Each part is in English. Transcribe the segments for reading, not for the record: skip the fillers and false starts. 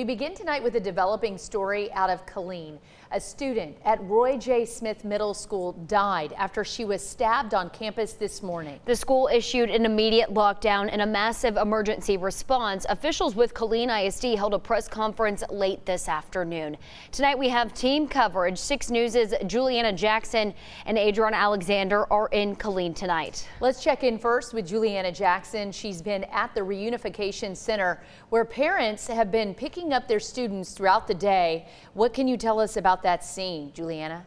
We begin tonight with a developing story out of Killeen. A student at Roy J. Smith Middle School died after she was stabbed on campus this morning. The school issued an immediate lockdown and a massive emergency response. Officials with Killeen ISD held a press conference late this afternoon. Tonight we have team coverage. 6 News' Juliana Jackson and Adriana Alexander are in Killeen tonight. Let's check in first with Juliana Jackson. She's been at the Reunification Center where parents have been picking up their students throughout the day. What can you tell us about that scene, Juliana?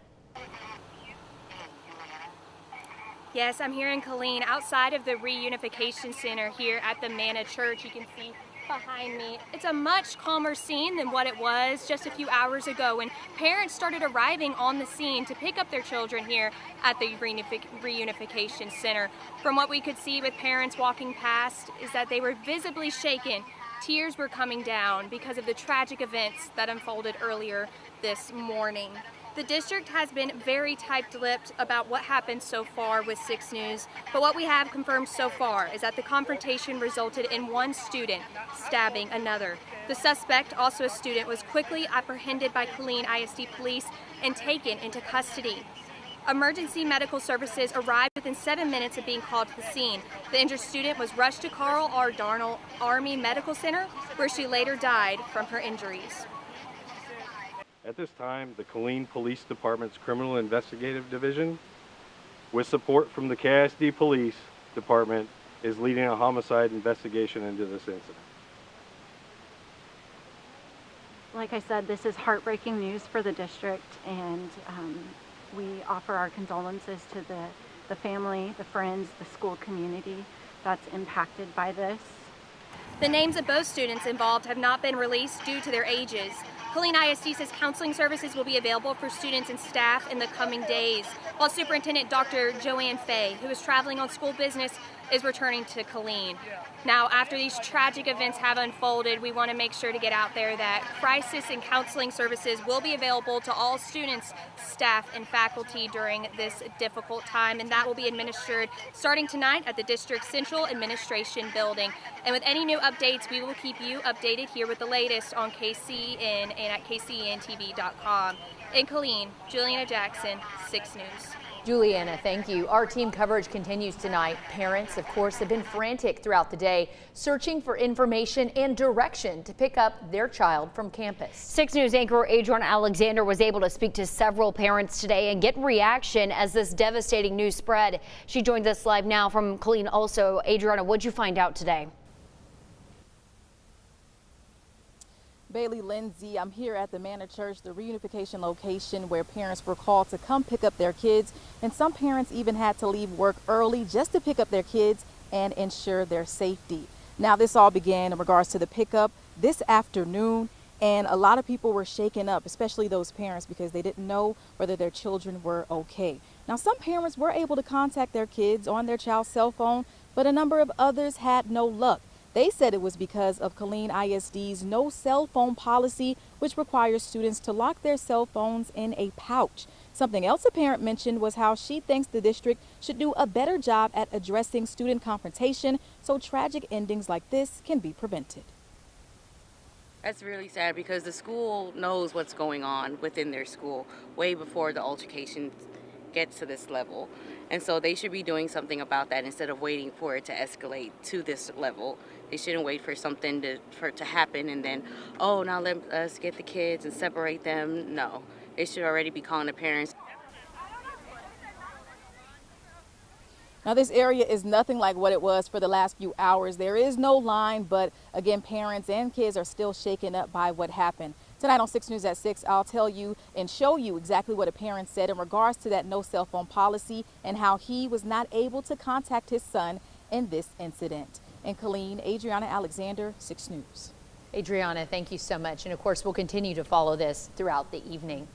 Yes, I'm here in Killeen outside of the Reunification Center here at the Manna Church. You can see behind me. It's a much calmer scene than what it was just a few hours ago when parents started arriving on the scene to pick up their children here at the Reunification Center. From what we could see with parents walking past is that they were visibly shaken. Tears were coming down because of the tragic events that unfolded earlier this morning. The district has been very tight-lipped about what happened so far with 6 News, but what we have confirmed so far is that the confrontation resulted in one student stabbing another. The suspect, also a student, was quickly apprehended by Killeen ISD police and taken into custody. Emergency medical services arrived within 7 minutes of being called to the scene. The injured student was rushed to Carl R. Darnell Army Medical Center, where she later died from her injuries. At this time, the Killeen Police Department's Criminal Investigative Division, with support from the KISD Police Department, is leading a homicide investigation into this incident. Like I said, this is heartbreaking news for the district, and we offer our condolences to the family, the friends, the school community that's impacted by this. The names of both students involved have not been released due to their ages. Killeen ISD says counseling services will be available for students and staff in the coming days, while Superintendent Dr. Joanne Fay, who is traveling on school business, is returning to Killeen. Now, after these tragic events have unfolded, we want to make sure to get out there that crisis and counseling services will be available to all students, staff, and faculty during this difficult time, and that will be administered starting tonight at the District Central Administration Building. And with any new updates, we will keep you updated here with the latest on KCN and at kcntv.com. In Killeen, Juliana Jackson, 6 News. Juliana, thank you. Our team coverage continues tonight. Parents, of course, have been frantic throughout the day, searching for information and direction to pick up their child from campus. 6 News anchor Adriana Alexander was able to speak to several parents today and get reaction as this devastating news spread. She joins us live now from Killeen. Also, Adriana, what'd you find out today? Bailey Lindsay, I'm here at the Manor Church, the reunification location where parents were called to come pick up their kids, and some parents even had to leave work early just to pick up their kids and ensure their safety. Now, this all began in regards to the pickup this afternoon, and a lot of people were shaken up, especially those parents, because they didn't know whether their children were okay. Now, some parents were able to contact their kids on their child's cell phone, but a number of others had no luck. They said it was because of Killeen ISD's no cell phone policy, which requires students to lock their cell phones in a pouch. Something else a parent mentioned was how she thinks the district should do a better job at addressing student confrontation so tragic endings like this can be prevented. That's really sad because the school knows what's going on within their school way before the altercation gets to this level. And so they should be doing something about that instead of waiting for it to escalate to this level. They shouldn't wait for something to happen and then, oh, now let us get the kids and separate them. No, they should already be calling the parents. Now, this area is nothing like what it was for the last few hours. There is no line, but again, parents and kids are still shaken up by what happened. Tonight on 6 News at 6, I'll tell you and show you exactly what a parent said in regards to that no cell phone policy and how he was not able to contact his son in this incident. In Killeen, Adriana Alexander, 6 News. Adriana, thank you so much. And of course, we'll continue to follow this throughout the evening.